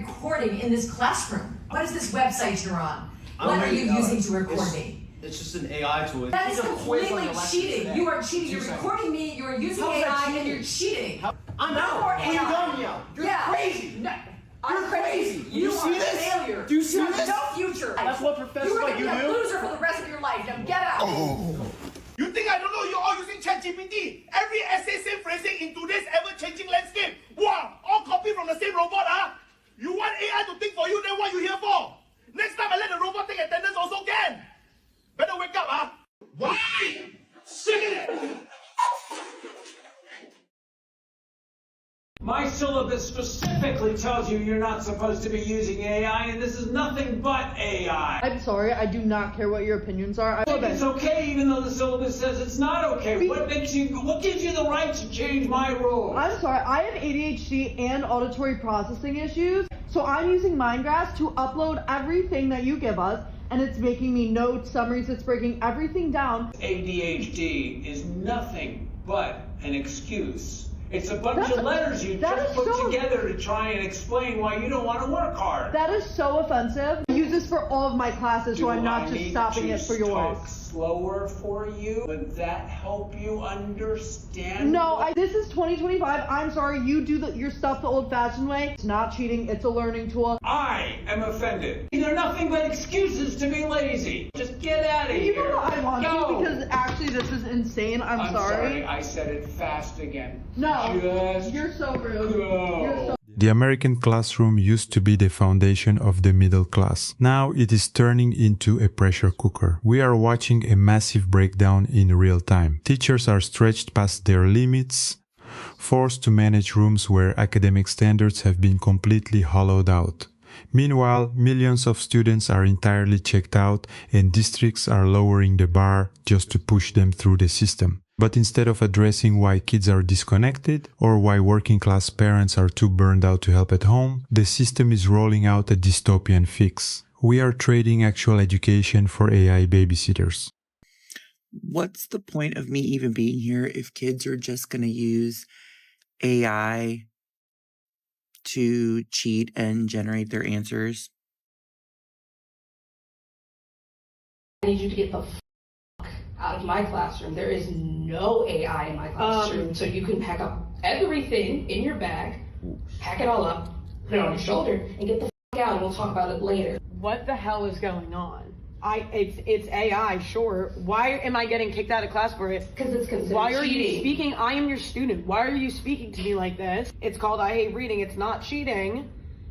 recording in this classroom? What is this website you're on? What are you using to record me? It's just an AI tool. That is completely cheating. You are cheating. You're recording me. You are using AI and you're cheating. I'm out. Where you going, Meow? You're crazy. No. You're crazy. You see are this? a failure. Do you see you this? have no future. That's what professors like you do. You're going to be a loser for the rest of your life. Now get out. You think I don't know you're all using ChatGPT? Every essay, same phrasing in today's ever-changing landscape. Wow, all copied from the same robot, huh? You want AI to think for you, then what you here for? Next time I let the robot take attendance also can. Better wake up, huh? Why? Sick of it! My syllabus specifically tells you you're not supposed to be using AI, and this is nothing but AI. I'm sorry, I do not care what your opinions are. I think it's okay, even though the syllabus says it's not okay. What gives you the right to change my rules? I'm sorry, I have ADHD and auditory processing issues, so I'm using Mindgrass to upload everything that you give us, and it's making me notes, summaries, it's breaking everything down. ADHD is nothing but an excuse. It's a bunch of letters you just put together to try and explain why you don't want to work hard. That is so offensive. I use this for all of my classes, so I'm not just stopping it for yours. Talk slower for you? Would that help you understand? No, this is 2025. I'm sorry, you do your stuff the old-fashioned way. It's not cheating, it's a learning tool. I am offended. They're nothing but excuses to be lazy. Just get out of here. You know what I want to, because actually this is insane. I'm sorry. I said it fast again. No, just you're so rude. go. You're so The American classroom used to be the foundation of the middle class. Now it is turning into a pressure cooker. We are watching a massive breakdown in real time. Teachers are stretched past their limits, forced to manage rooms where academic standards have been completely hollowed out. Meanwhile, millions of students are entirely checked out and districts are lowering the bar just to push them through the system. But instead of addressing why kids are disconnected or why working class parents are too burned out to help at home, the system is rolling out a dystopian fix. We are trading actual education for AI babysitters. What's the point of me even being here if kids are just going to use AI to cheat and generate their answers? I need you to get the out of my classroom. There is no AI in my classroom, so you can pack up everything in your bag, pack it all up, put it on your shoulder, and get the out, and we'll talk about it later. What the hell is going on? It's AI, sure. Why am I getting kicked out of class for it? Because it's considered Why are cheating. you speaking? I am your student. Why are you speaking to me like this? It's called I hate reading. It's not cheating.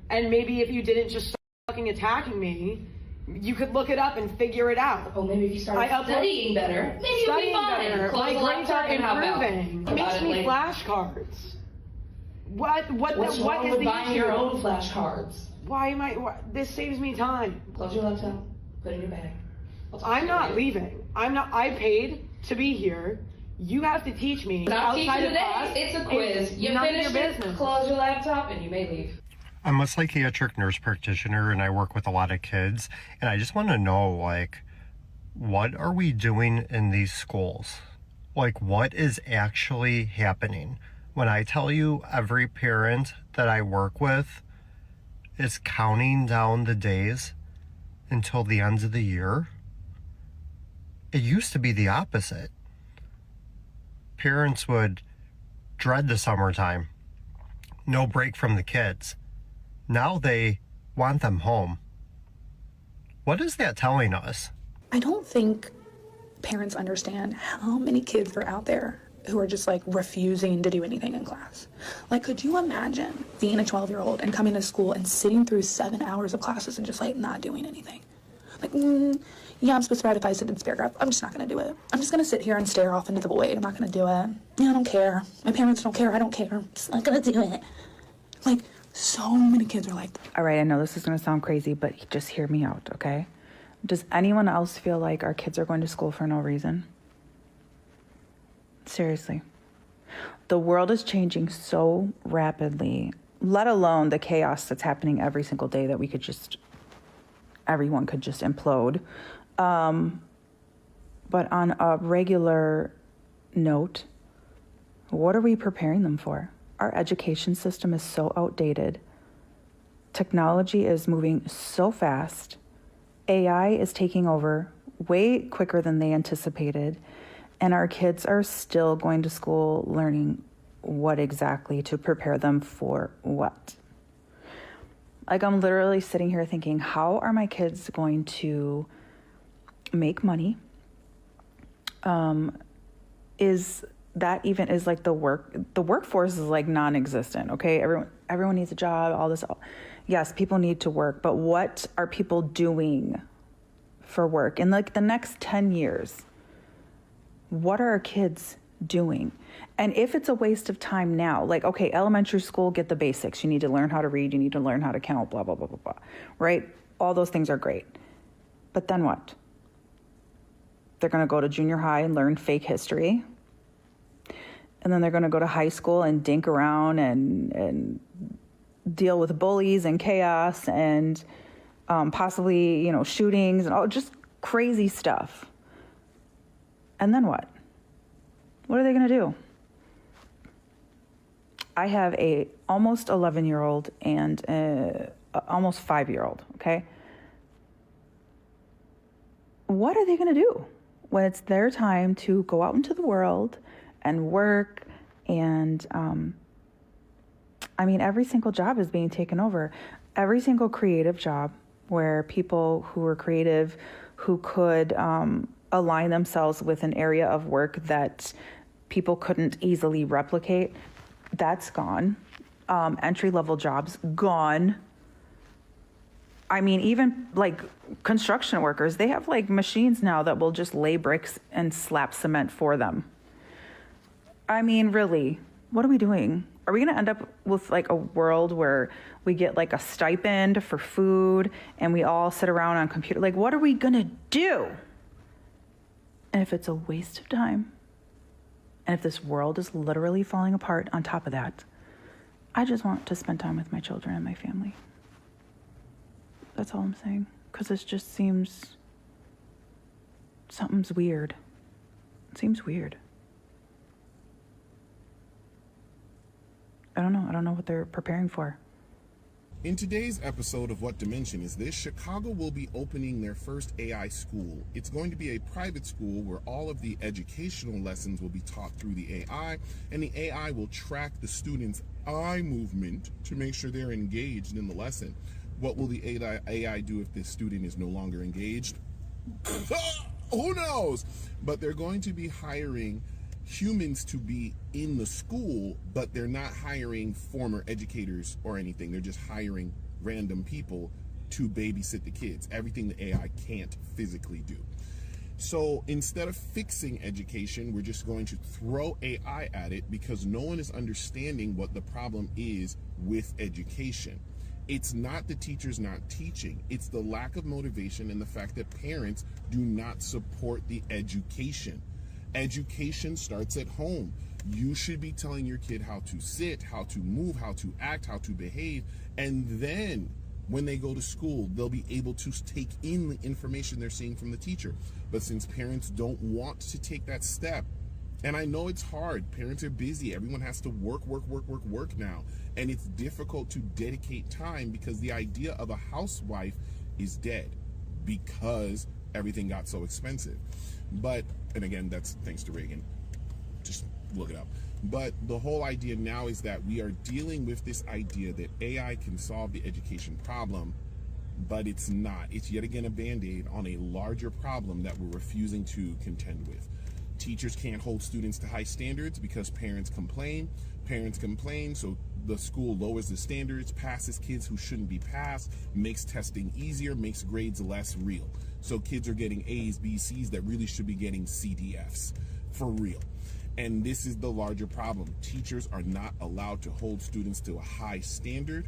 And maybe if you didn't just start fucking attacking me, you could look it up and figure it out. Oh, maybe if you started studying better, maybe you'll be fine. My grades are improving. It makes me flashcards. What's wrong with buying your own flashcards? This saves me time. Close your laptop, put it in your bag. I'm not leaving. I paid to be here. You have to teach me. Not teaching outside of today. class. It's a quiz. You finish it, close your laptop, and you may leave. I'm a psychiatric nurse practitioner and I work with a lot of kids, and I just want to know, like, what are we doing in these schools? Like, what is actually happening? When I tell you every parent that I work with is counting down the days until the end of the year, it used to be the opposite. Parents would dread the summertime, no break from the kids. Now they want them home. What is that telling us? I don't think parents understand how many kids are out there who are just like refusing to do anything in class. Like, could you imagine being a 12-year-old and coming to school and sitting through 7 hours of classes and just like not doing anything? Like, yeah, I'm supposed to write a 5-sentence paragraph. I'm just not going to do it. I'm just going to sit here and stare off into the void. I'm not going to do it. Yeah, I don't care. My parents don't care. I don't care. I'm just not going to do it. Like, so many kids are like that. All right, I know this is going to sound crazy, but just hear me out, okay? Does anyone else feel like our kids are going to school for no reason? Seriously. The world is changing so rapidly, let alone the chaos that's happening every single day that everyone could just implode. But on a regular note, what are we preparing them for? Our education system is so outdated. technology is moving so fast. AI is taking over way quicker than they anticipated. And our kids are still going to school learning what exactly to prepare them for what. Like, I'm literally sitting here thinking, how are my kids going to make money? Is like the workforce is like non-existent. Okay. Everyone needs a job, all this. Yes, people need to work, but what are people doing for work in like the next 10 years? What are our kids doing? And if it's a waste of time now, like, okay, elementary school, get the basics. You need to learn how to read. You need to learn how to count, blah, blah, blah, blah, blah, right? All those things are great. But then what? They're going to go to junior high and learn fake history. And then they're going to go to high school and dink around and deal with bullies and chaos and possibly, shootings and all just crazy stuff. And then what? What are they going to do? I have a almost 11-year-old and almost 5-year-old, okay? What are they going to do when it's their time to go out into the world and work? And every single job is being taken over. Every single creative job where people who are creative, who could align themselves with an area of work that people couldn't easily replicate, that's gone. Entry-level jobs, gone. Even like construction workers, they have like machines now that will just lay bricks and slap cement for them. Really, what are we doing? Are we going to end up with like a world where we get like a stipend for food and we all sit around on computer? Like, what are we going to do? And if it's a waste of time, and if this world is literally falling apart on top of that, I just want to spend time with my children and my family. That's all I'm saying. Because this just seems... something's weird. It seems weird. I don't know what they're preparing for. In today's episode of What Dimension Is This, Chicago will be opening their first AI school. It's going to be a private school where all of the educational lessons will be taught through the AI, and the AI will track the students' eye movement to make sure they're engaged in the lesson. What will the AI do if this student is no longer engaged? Who knows? But they're going to be hiring humans to be in the school, but they're not hiring former educators or anything. They're just hiring random people to babysit the kids. Everything the AI can't physically do. So instead of fixing education, we're just going to throw AI at it because no one is understanding what the problem is with education. It's not the teachers not teaching. It's the lack of motivation and the fact that parents do not support the education. Education starts at home. You should be telling your kid how to sit, how to move, how to act, how to behave, and then when they go to school, they'll be able to take in the information they're seeing from the teacher. But since parents don't want to take that step, and I know it's hard, parents are busy, everyone has to work now, and it's difficult to dedicate time because the idea of a housewife is dead because everything got so expensive. But, and again, that's thanks to Reagan. Just look it up. But the whole idea now is that we are dealing with this idea that AI can solve the education problem, but it's not. It's yet again a Band-Aid on a larger problem that we're refusing to contend with. Teachers can't hold students to high standards because parents complain. Parents complain, so the school lowers the standards, passes kids who shouldn't be passed, makes testing easier, makes grades less real. So kids are getting A's, B's, C's that really should be getting C, D, F's for real. And this is the larger problem. Teachers are not allowed to hold students to a high standard,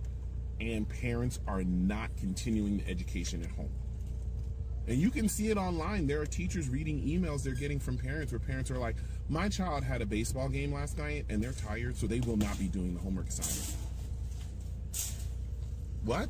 and parents are not continuing the education at home. And you can see it online. There are teachers reading emails they're getting from parents where parents are like, my child had a baseball game last night and they're tired, so they will not be doing the homework assignment. What?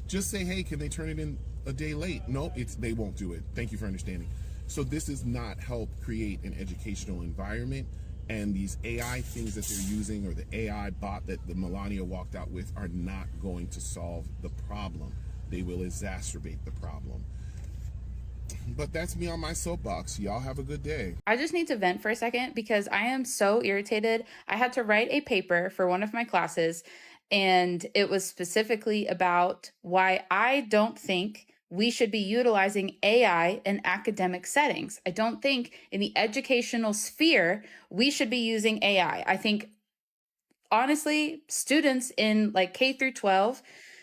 Just say, hey, can they turn it in a day late? No, they won't do it. Thank you for understanding. So this does not help create an educational environment. And these AI things that they're using, or the AI bot that the Melania walked out with, are not going to solve the problem. They will exacerbate the problem. But that's me on my soapbox. Y'all have a good day. I just need to vent for a second because I am so irritated. I had to write a paper for one of my classes, and it was specifically about why I don't think we should be utilizing AI in academic settings. I don't think in the educational sphere we should be using AI. I think, honestly, students in like K through 12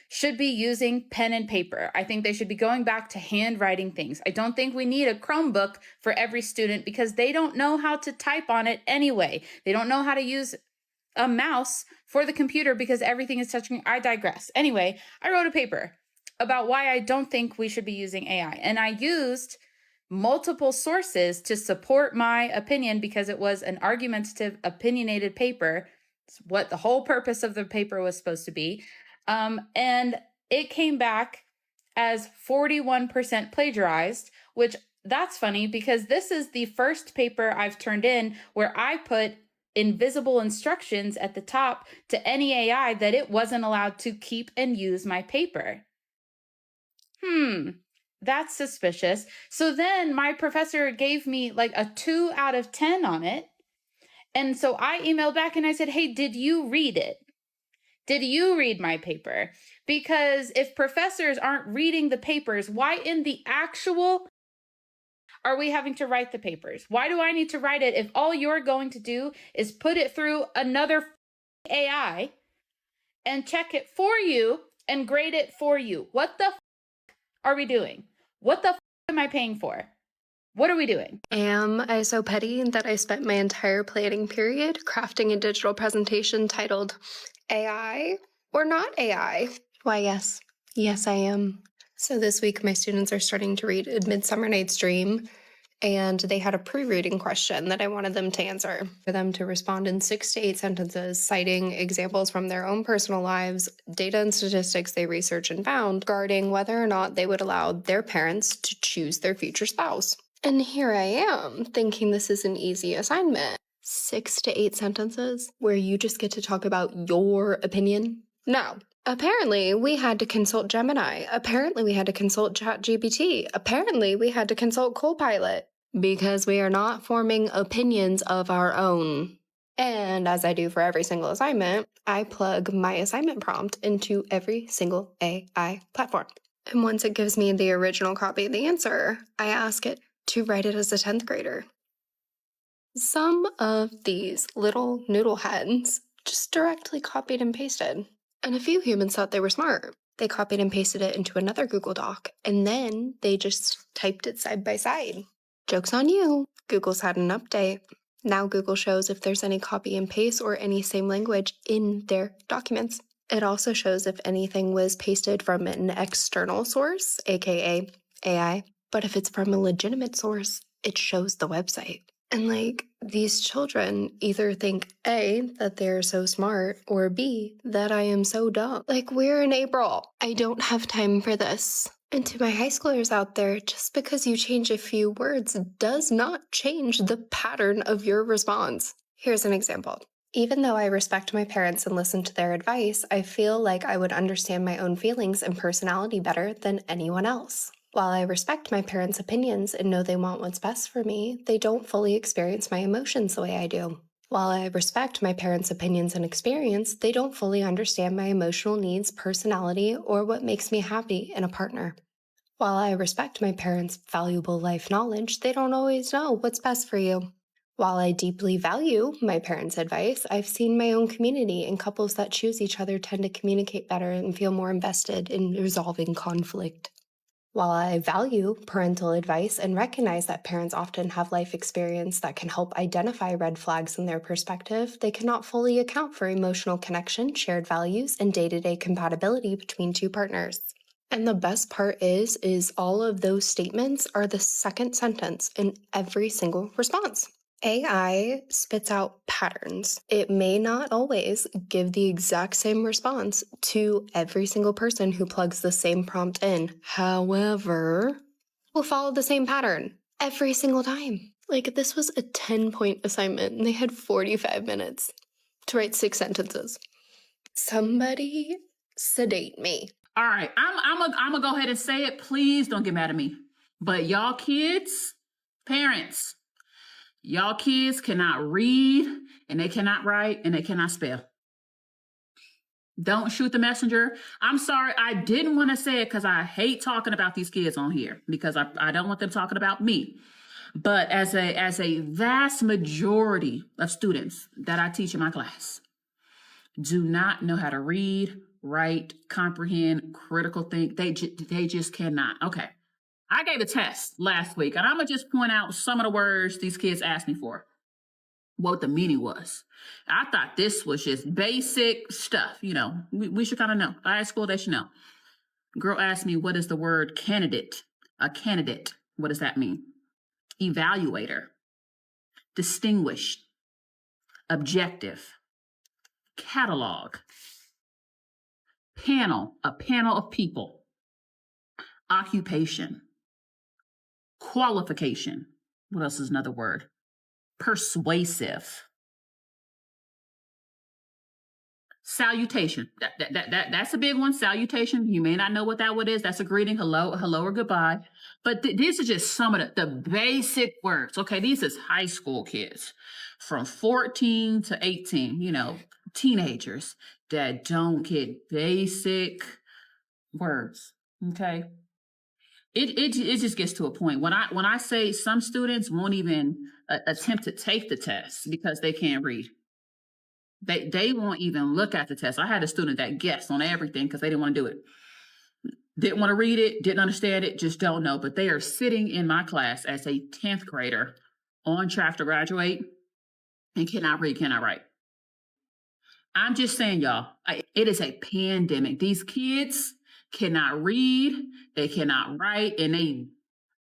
should be using pen and paper. I think they should be going back to handwriting things. I don't think we need a Chromebook for every student because they don't know how to type on it anyway. They don't know how to use a mouse for the computer because everything is touching. I digress. Anyway, I wrote a paper about why I don't think we should be using AI. And I used multiple sources to support my opinion because it was an argumentative, opinionated paper. It's what the whole purpose of the paper was supposed to be. And it came back as 41% plagiarized, which that's funny because this is the first paper I've turned in where I put invisible instructions at the top to any AI that it wasn't allowed to keep and use my paper. That's suspicious. So then my professor gave me like a 2 out of 10 on it. And so I emailed back and I said, hey, did you read it? Did you read my paper? Because if professors aren't reading the papers, why in the actual are we having to write the papers? Why do I need to write it if all you're going to do is put it through another AI and check it for you and grade it for you? What the are we doing? What the am I paying for? What are we doing? Am I so petty that I spent my entire planning period crafting a digital presentation titled AI or not AI? Why, yes. Yes, I am. So this week, my students are starting to read A Midsummer Night's Dream, and they had a pre-reading question that I wanted them to answer. For them to respond in 6 to 8 sentences, citing examples from their own personal lives, data and statistics they researched and found regarding whether or not they would allow their parents to choose their future spouse. And here I am, thinking this is an easy assignment. 6 to 8 sentences where you just get to talk about your opinion? No. Apparently, we had to consult Gemini. Apparently, we had to consult ChatGPT. Apparently, we had to consult Copilot. Because we are not forming opinions of our own. And as I do for every single assignment, I plug my assignment prompt into every single AI platform. And once it gives me the original copy of the answer, I ask it to write it as a 10th grader. Some of these little noodle heads just directly copied and pasted. And a few humans thought they were smart. They copied and pasted it into another Google Doc, and then they just typed it side by side. Joke's on you. Google's had an update. Now Google shows if there's any copy and paste or any same language in their documents. It also shows if anything was pasted from an external source, aka AI. But if it's from a legitimate source, it shows the website. And like, these children either think A, that they're so smart, or B, that I am so dumb. Like, we're in April. I don't have time for this. And to my high schoolers out there, just because you change a few words does not change the pattern of your response. Here's an example. Even though I respect my parents and listen to their advice, I feel like I would understand my own feelings and personality better than anyone else. While I respect my parents' opinions and know they want what's best for me, they don't fully experience my emotions the way I do. While I respect my parents' opinions and experience, they don't fully understand my emotional needs, personality, or what makes me happy in a partner. While I respect my parents' valuable life knowledge, they don't always know what's best for you. While I deeply value my parents' advice, I've seen my own community and couples that choose each other tend to communicate better and feel more invested in resolving conflict. While I value parental advice and recognize that parents often have life experience that can help identify red flags in their perspective, they cannot fully account for emotional connection, shared values, and day-to-day compatibility between two partners. And the best part is all of those statements are the second sentence in every single response. AI spits out patterns. It may not always give the exact same response to every single person who plugs the same prompt in. However, we'll follow the same pattern every single time. Like, this was a 10-point assignment, and they had 45 minutes to write 6 sentences. Somebody sedate me. All right, I'm gonna go ahead and say it. Please don't get mad at me. But y'all kids, parents, y'all kids cannot read, and they cannot write, and they cannot spell. Don't shoot the messenger. I'm sorry, I didn't want to say it because I hate talking about these kids on here because I don't want them talking about me. But as a vast majority of students that I teach in my class do not know how to read, write, comprehend, critical think. They just cannot. Okay. I gave a test last week, and I'm going to just point out some of the words these kids asked me for, what the meaning was. I thought this was just basic stuff. You know, we should kind of know. High school, they should know. Girl asked me, what is the word candidate? A candidate. What does that mean? Evaluator. Distinguished. Objective. Catalog. Panel. A panel of people. Occupation. Qualification. What else is another word? Persuasive. Salutation. That's a big one. Salutation. You may not know what that word is. That's a greeting. Hello or goodbye. But these are just some of the basic words. Okay, these is high school kids from 14 to 18, you know, teenagers that don't get basic words. Okay. It just gets to a point when I say some students won't even attempt to take the test because they can't read. They won't even look at the test. I had a student that guessed on everything because they didn't want to do it. Didn't want to read it, didn't understand it, just don't know. But they are sitting in my class as a 10th grader on track to graduate and cannot read, cannot write. I'm just saying, y'all, it is a pandemic. These kids cannot read, they cannot write, and they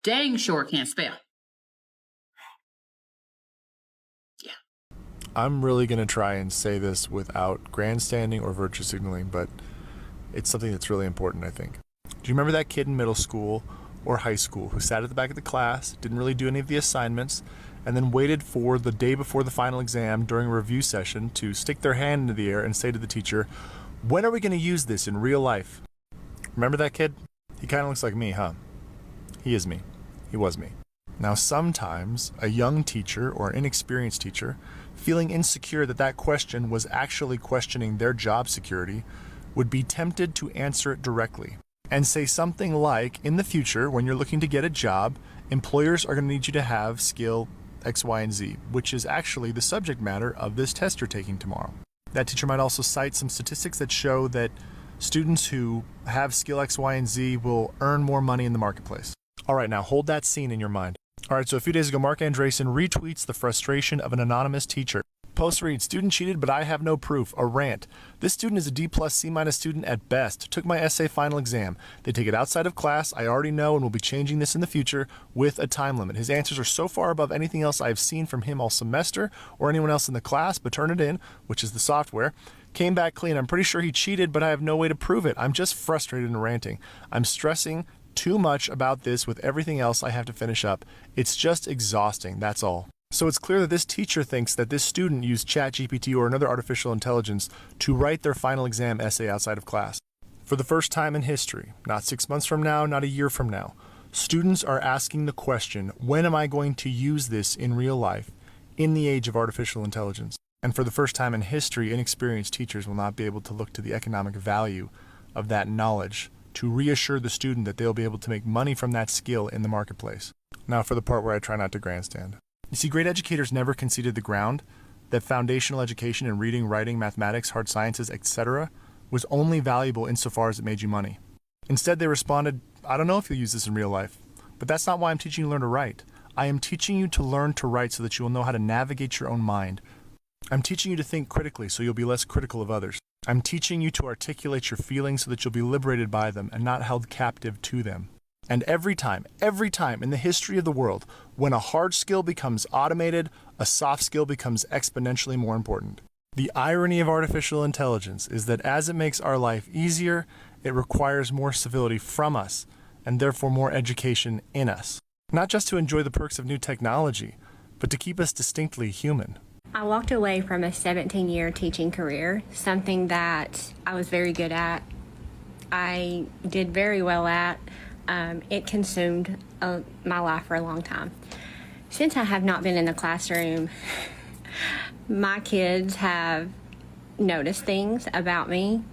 dang sure can't spell. Yeah. I'm really going to try and say this without grandstanding or virtue signaling, but it's something that's really important, I think. Do you remember that kid in middle school or high school who sat at the back of the class, didn't really do any of the assignments, and then waited for the day before the final exam during a review session to stick their hand into the air and say to the teacher, "When are we going to use this in real life?" Remember that kid? He kind of looks like me, huh? He is me. He was me. Now, sometimes a young teacher or an inexperienced teacher, feeling insecure that that question was actually questioning their job security, would be tempted to answer it directly and say something like, in the future, when you're looking to get a job, employers are going to need you to have skill X, Y, and Z, which is actually the subject matter of this test you're taking tomorrow. That teacher might also cite some statistics that show that students who have skill X, Y, and Z will earn more money in the marketplace. All right, now hold that scene in your mind. All right, so a few days ago, Mark Andreessen retweets the frustration of an anonymous teacher. Post reads, "Student cheated, but I have no proof." A rant. "This student is a D+, C- student at best. Took my essay final exam. They take it outside of class. I already know and will be changing this in the future with a time limit. His answers are so far above anything else I have seen from him all semester or anyone else in the class, but Turnitin, which is the software, came back clean. I'm pretty sure he cheated, but I have no way to prove it. I'm just frustrated and ranting. I'm stressing too much about this with everything else I have to finish up. It's just exhausting, that's all." So it's clear that this teacher thinks that this student used ChatGPT or another artificial intelligence to write their final exam essay outside of class. For the first time in history, not 6 months from now, not a year from now, students are asking the question, when am I going to use this in real life in the age of artificial intelligence? And for the first time in history, inexperienced teachers will not be able to look to the economic value of that knowledge to reassure the student that they'll be able to make money from that skill in the marketplace. Now for the part where I try not to grandstand. You see, great educators never conceded the ground that foundational education in reading, writing, mathematics, hard sciences, etc. was only valuable insofar as it made you money. Instead, they responded, "I don't know if you'll use this in real life, but that's not why I'm teaching you to learn to write. I am teaching you to learn to write so that you will know how to navigate your own mind. I'm teaching you to think critically so you'll be less critical of others. I'm teaching you to articulate your feelings so that you'll be liberated by them and not held captive to them." And every time in the history of the world, when a hard skill becomes automated, a soft skill becomes exponentially more important. The irony of artificial intelligence is that as it makes our life easier, it requires more civility from us, and therefore more education in us. Not just to enjoy the perks of new technology, but to keep us distinctly human. I walked away from a 17-year teaching career, something that I was very good at. I did very well at. It consumed my life for a long time. Since I have not been in the classroom, my kids have noticed things about me,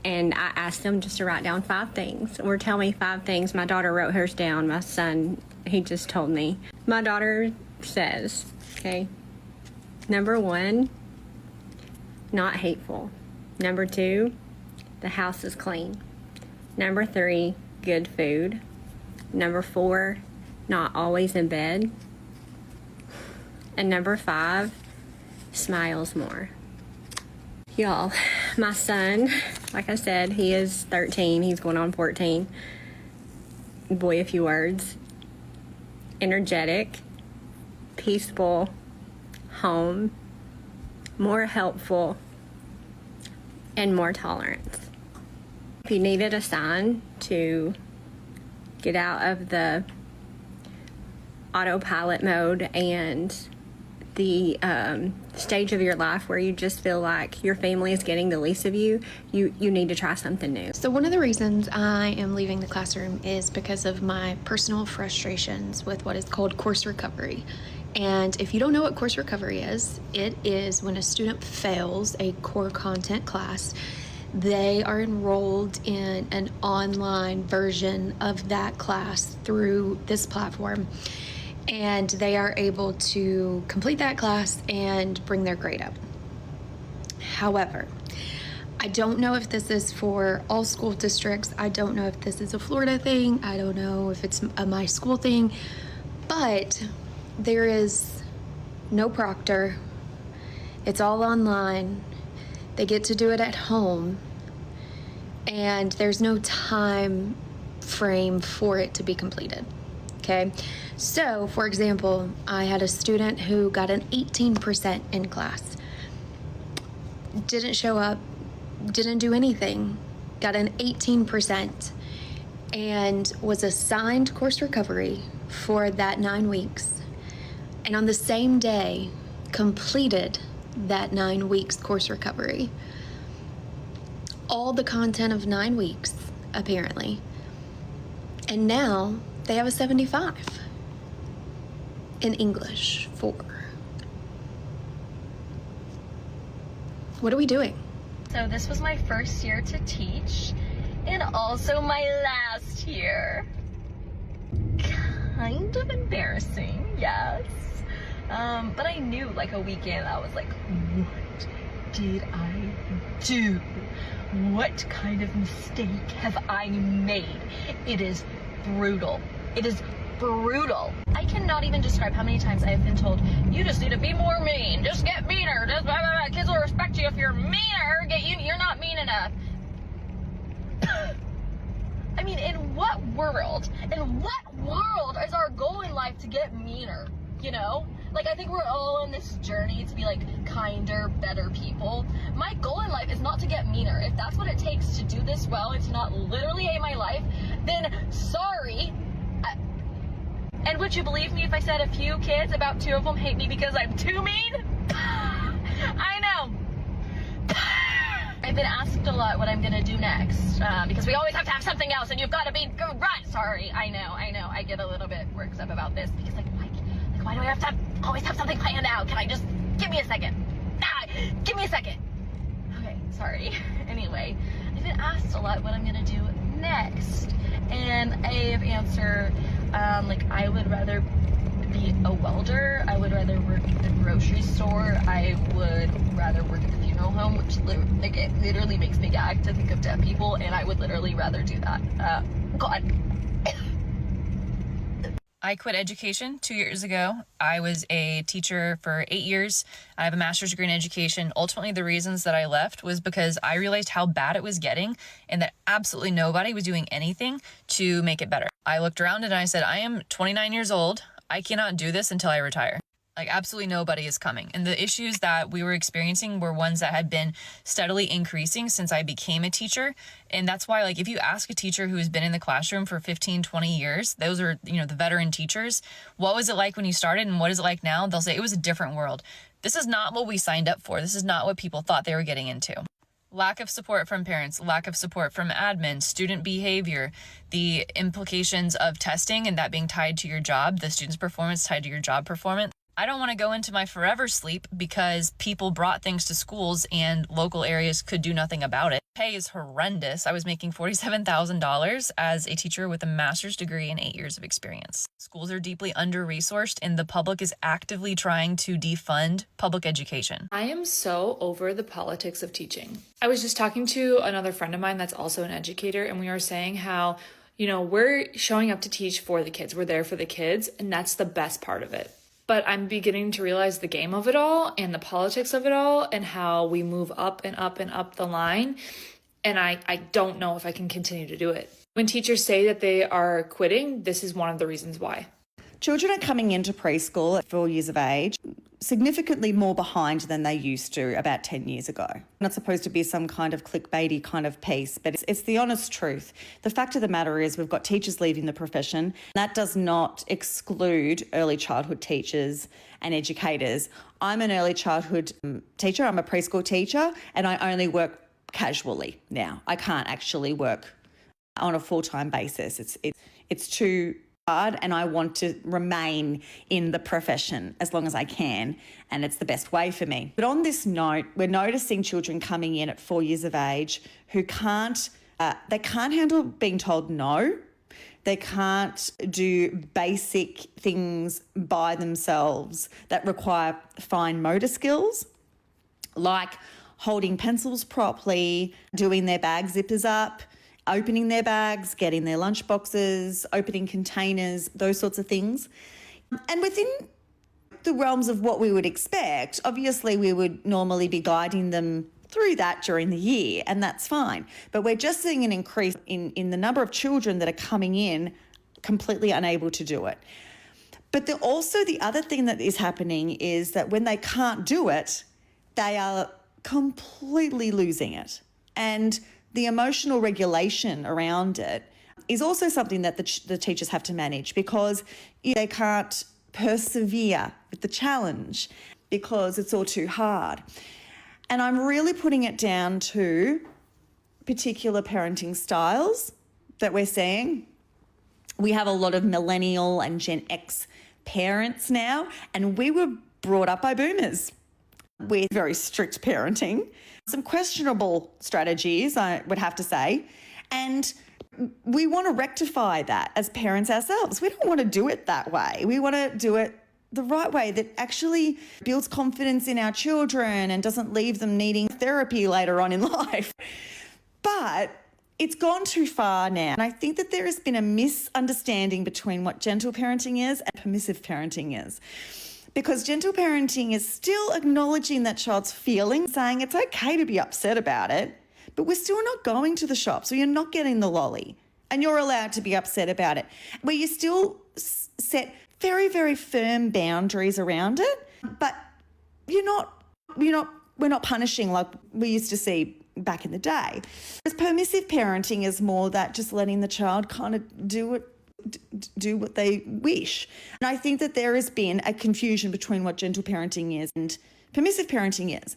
and I asked them just to write down 5 things, or tell me 5 things. My daughter wrote hers down. My son, he just told me. My daughter says, okay, number 1, not hateful. Number 2, the house is clean. Number 3, good food. Number 4, not always in bed. And number 5, smiles more. Y'all, my son, like I said, he is 13. He's going on 14. Boy, a few words. Energetic, peaceful, home, more helpful, and more tolerance. If you needed a sign to get out of the autopilot mode and the stage of your life where you just feel like your family is getting the least of you, you need to try something new. So one of the reasons I am leaving the classroom is because of my personal frustrations with what is called course recovery. And if you don't know what course recovery is, it is when a student fails a core content class, they are enrolled in an online version of that class through this platform, and they are able to complete that class and bring their grade up. However, I don't know if this is for all school districts. I don't know if this is a Florida thing. I don't know if it's a my school thing, but there is no proctor. It's all online. They get to do it at home, and there's no time frame for it to be completed. Okay, so for example, I had a student who got an 18% in class, didn't show up, didn't do anything, got an 18%, and was assigned course recovery for that 9 weeks, and on the same day completed that 9 weeks course recovery. All the content of 9 weeks, apparently. And now they have a 75 in English 4. What are we doing? So this was my first year to teach, and also my last year. Kind of embarrassing, yes. But I knew like a week in, I was like, what did I do? What kind of mistake have I made? It is brutal. It is brutal. I cannot even describe how many times I have been told, you just need to be more mean. Just get meaner. Just blah, blah, blah. Kids will respect you if you're meaner. You're not mean enough. I mean, in what world is our goal in life to get meaner? You know? Like, I think we're all on this journey to be, like, kinder, better people. My goal in life is not to get meaner. If that's what it takes to do this well and to not literally hate my life, then sorry. And would you believe me if I said a few kids, about 2 of them, hate me because I'm too mean? I know. I've been asked a lot what I'm going to do next, because we always have to have something else, and you've got to be right. Sorry, I know. I get a little bit worked up about this, because, like, why do I have to always have something planned out? Can I just, give me a second. Give me a second. Okay, sorry. Anyway, I've been asked a lot what I'm gonna do next. And I've answered, like, I would rather be a welder. I would rather work at the grocery store. I would rather work at the funeral home, which, like, it literally makes me gag to think of dead people, and I would literally rather do that. God. I quit education 2 years ago. I was a teacher for 8 years. I have a master's degree in education. Ultimately, the reasons that I left was because I realized how bad it was getting and that absolutely nobody was doing anything to make it better. I looked around and I said, I am 29 years old. I cannot do this until I retire. Like, absolutely nobody is coming. And the issues that we were experiencing were ones that had been steadily increasing since I became a teacher. And that's why, like, if you ask a teacher who has been in the classroom for 15, 20 years, those are, you know, the veteran teachers, what was it like when you started and what is it like now? They'll say it was a different world. This is not what we signed up for. This is not what people thought they were getting into. Lack of support from parents, lack of support from admin, student behavior, the implications of testing and that being tied to your job, the student's performance tied to your job performance. I don't want to go into my forever sleep because people brought things to schools and local areas could do nothing about it. Pay is horrendous. I was making $47,000 as a teacher with a master's degree and 8 years of experience. Schools are deeply under-resourced and the public is actively trying to defund public education. I am so over the politics of teaching. I was just talking to another friend of mine that's also an educator, and we were saying how, you know, we're showing up to teach for the kids. We're there for the kids, and that's the best part of it. But I'm beginning to realize the game of it all and the politics of it all and how we move up and up and up the line. And I don't know if I can continue to do it. When teachers say that they are quitting, this is one of the reasons why. Children are coming into preschool at 4 years of age, significantly more behind than they used to about 10 years ago. Not supposed to be some kind of clickbaity kind of piece, but it's the honest truth. The fact of the matter is we've got teachers leaving the profession. That does not exclude early childhood teachers and educators. I'm an early childhood teacher. I'm a preschool teacher, and I only work casually now. I can't actually work on a full-time basis. It's too hard, and I want to remain in the profession as long as I can, and it's the best way for me. But on this note, we're noticing children coming in at 4 years of age who can't handle being told no. They can't do basic things by themselves that require fine motor skills, like holding pencils properly, doing their bag zippers up, opening their bags, getting their lunch boxes, opening containers, those sorts of things. And within the realms of what we would expect, obviously we would normally be guiding them through that during the year, and that's fine. But we're just seeing an increase in the number of children that are coming in completely unable to do it. But also the other thing that is happening is that when they can't do it, they are completely losing it. And the emotional regulation around it is also something that the teachers have to manage, because they can't persevere with the challenge because it's all too hard. And I'm really putting it down to particular parenting styles that we're seeing. We have a lot of millennial and Gen X parents now, and we were brought up by boomers with very strict parenting, some questionable strategies, I would have to say. And we want to rectify that as parents ourselves. We don't want to do it that way. We want to do it the right way that actually builds confidence in our children and doesn't leave them needing therapy later on in life. But it's gone too far now. And I think that there has been a misunderstanding between what gentle parenting is and permissive parenting is. Because gentle parenting is still acknowledging that child's feelings, saying it's okay to be upset about it, but we're still not going to the shop, so you're not getting the lolly, and you're allowed to be upset about it. Where you still set very, very firm boundaries around it, but we're not punishing like we used to see back in the day. Whereas permissive parenting is more that just letting the child kind of do what they wish. And I think that there has been a confusion between what gentle parenting is and permissive parenting is.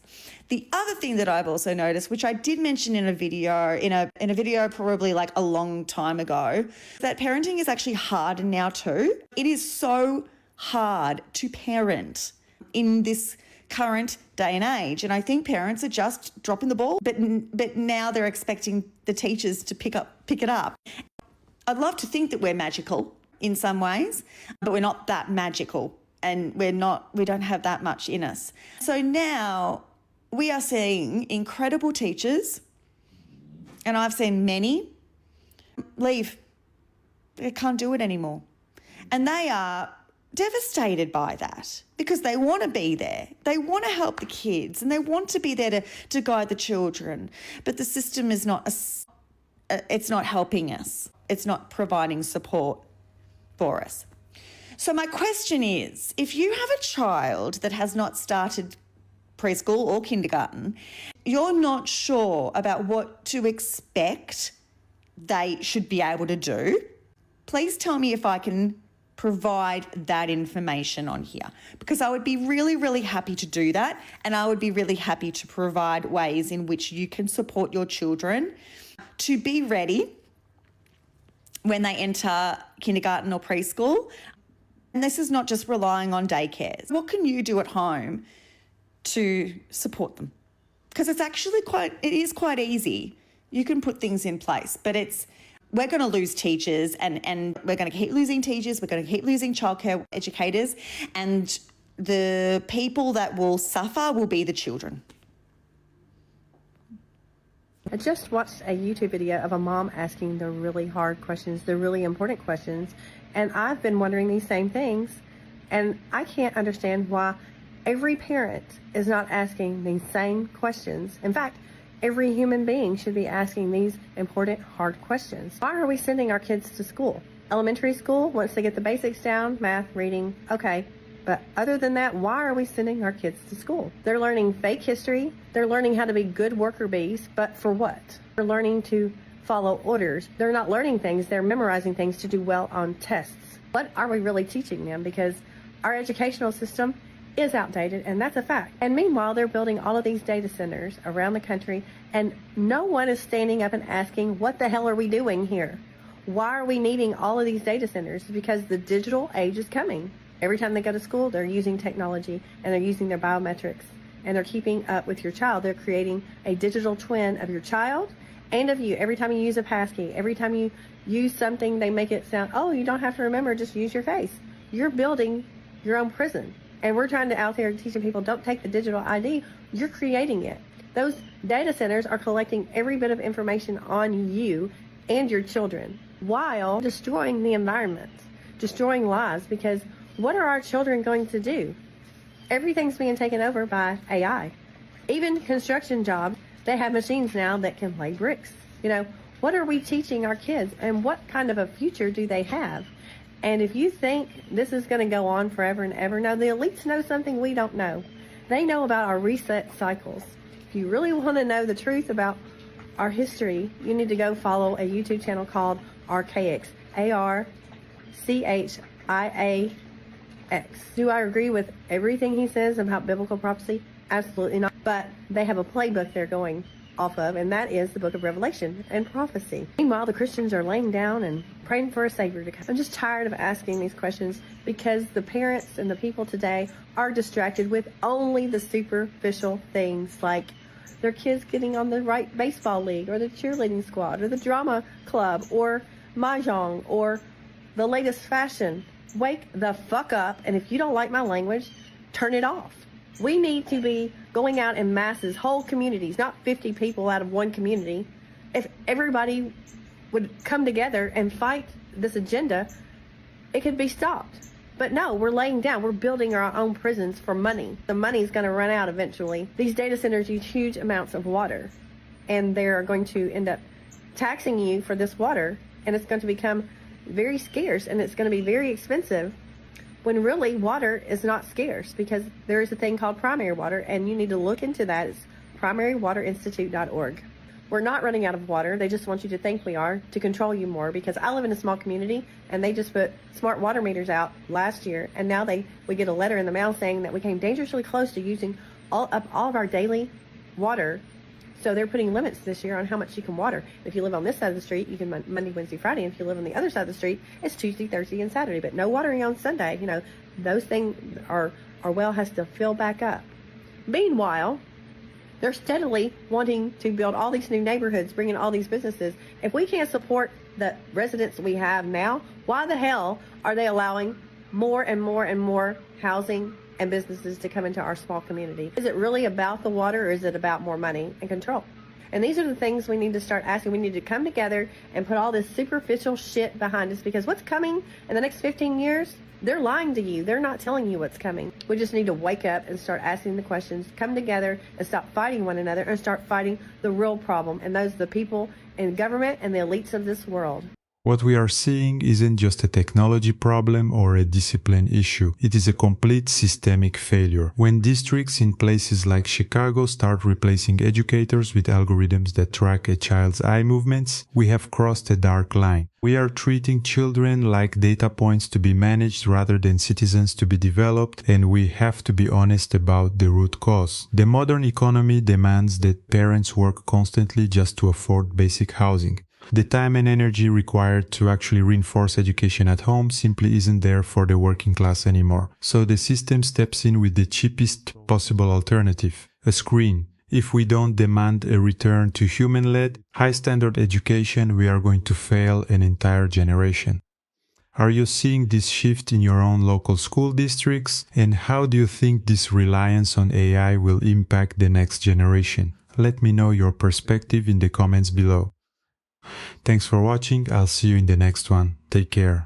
The other thing that I've also noticed, which I did mention in a video, in a video probably like a long time ago, that parenting is actually harder now too. It is so hard to parent in this current day and age, and I think parents are just dropping the ball, but now they're expecting the teachers to pick it up. I'd love to think that we're magical in some ways, but we're not that magical, and we don't have that much in us. So now we are seeing incredible teachers, and I've seen many leave. They can't do it anymore. And they are devastated by that because they want to be there. They want to help the kids and they want to be there to guide the children. But the system is it's not helping us. It's not providing support for us. So my question is, if you have a child that has not started preschool or kindergarten, you're not sure about what to expect they should be able to do, please tell me if I can provide that information on here, because I would be really, really happy to do that, and I would be really happy to provide ways in which you can support your children to be ready when they enter kindergarten or preschool. And this is not just relying on daycares. What can you do at home to support them? Because it is quite easy. You can put things in place, but we're going to lose teachers and we're going to keep losing teachers. We're going to keep losing childcare educators, and the people that will suffer will be the children. I just watched a YouTube video of a mom asking the really hard questions, the really important questions, and I've been wondering these same things, and I can't understand why every parent is not asking these same questions. In fact, every human being should be asking these important, hard questions. Why are we sending our kids to school? Elementary school, once they get the basics down, math, reading, okay. But other than that, why are we sending our kids to school? They're learning fake history. They're learning how to be good worker bees, but for what? They're learning to follow orders. They're not learning things. They're memorizing things to do well on tests. What are we really teaching them? Because our educational system is outdated, and that's a fact. And meanwhile, they're building all of these data centers around the country, and no one is standing up and asking, what the hell are we doing here? Why are we needing all of these data centers? Because the digital age is coming. Every time they go to school, they're using technology, and they're using their biometrics, and they're keeping up with your child. They're creating a digital twin of your child and of you. Every time you use a passkey, every time you use something, they make it sound, oh, you don't have to remember, just use your face. You're building your own prison. And we're trying to out there teaching people, don't take the digital ID, you're creating it. Those data centers are collecting every bit of information on you and your children while destroying the environment, destroying lives, because what are our children going to do? Everything's being taken over by AI. Even construction jobs, they have machines now that can lay bricks. What are we teaching our kids, and what kind of a future do they have? And if you think this is going to go on forever and ever, no, the elites know something we don't know. They know about our reset cycles. If you really want to know the truth about our history, you need to go follow a YouTube channel called Archaics, ARCHIAX. Do I agree with everything he says about biblical prophecy? Absolutely not. But they have a playbook they're going off of, and that is the book of Revelation and prophecy. Meanwhile, the Christians are laying down and praying for a Savior to come. I'm just tired of asking these questions because the parents and the people today are distracted with only the superficial things, like their kids getting on the right baseball league or the cheerleading squad or the drama club or mahjong or the latest fashion. Wake the fuck up, and if you don't like my language, turn it off. We need to be going out in masses, whole communities, not 50 people out of one community. If everybody would come together and fight this agenda, it could be stopped. But no, we're laying down. We're building our own prisons for money. The money's going to run out eventually. These data centers use huge amounts of water, and they're going to end up taxing you for this water, and it's going to become very scarce, and it's going to be very expensive, when really water is not scarce, because there is a thing called primary water, and you need to look into that. It's primarywaterinstitute.org. We're not running out of water. They just want you to think we are, to control you more, because I live in a small community, and they just put smart water meters out last year, and now we get a letter in the mail saying that we came dangerously close to using all of our daily water. So they're putting limits this year on how much you can water. If you live on this side of the street, you can Monday, Wednesday, Friday. If you live on the other side of the street, it's Tuesday, Thursday, and Saturday. But no watering on Sunday. Those things, our well has to fill back up. Meanwhile, they're steadily wanting to build all these new neighborhoods, bringing all these businesses. If we can't support the residents we have now, why the hell are they allowing more and more and more housing and businesses to come into our small community? Is it really about the water, or is it about more money and control? And these are the things we need to start asking. We need to come together and put all this superficial shit behind us, because what's coming in the next 15 years, they're lying to you. They're not telling you what's coming. We just need to wake up and start asking the questions, come together and stop fighting one another, and start fighting the real problem. And those are the people in government and the elites of this world. What we are seeing isn't just a technology problem or a discipline issue. It is a complete systemic failure. When districts in places like Chicago start replacing educators with algorithms that track a child's eye movements, we have crossed a dark line. We are treating children like data points to be managed rather than citizens to be developed, and we have to be honest about the root cause. The modern economy demands that parents work constantly just to afford basic housing. The time and energy required to actually reinforce education at home simply isn't there for the working class anymore. So the system steps in with the cheapest possible alternative, a screen. If we don't demand a return to human-led, high-standard education, we are going to fail an entire generation. Are you seeing this shift in your own local school districts? And how do you think this reliance on AI will impact the next generation? Let me know your perspective in the comments below. Thanks for watching. I'll see you in the next one. Take care.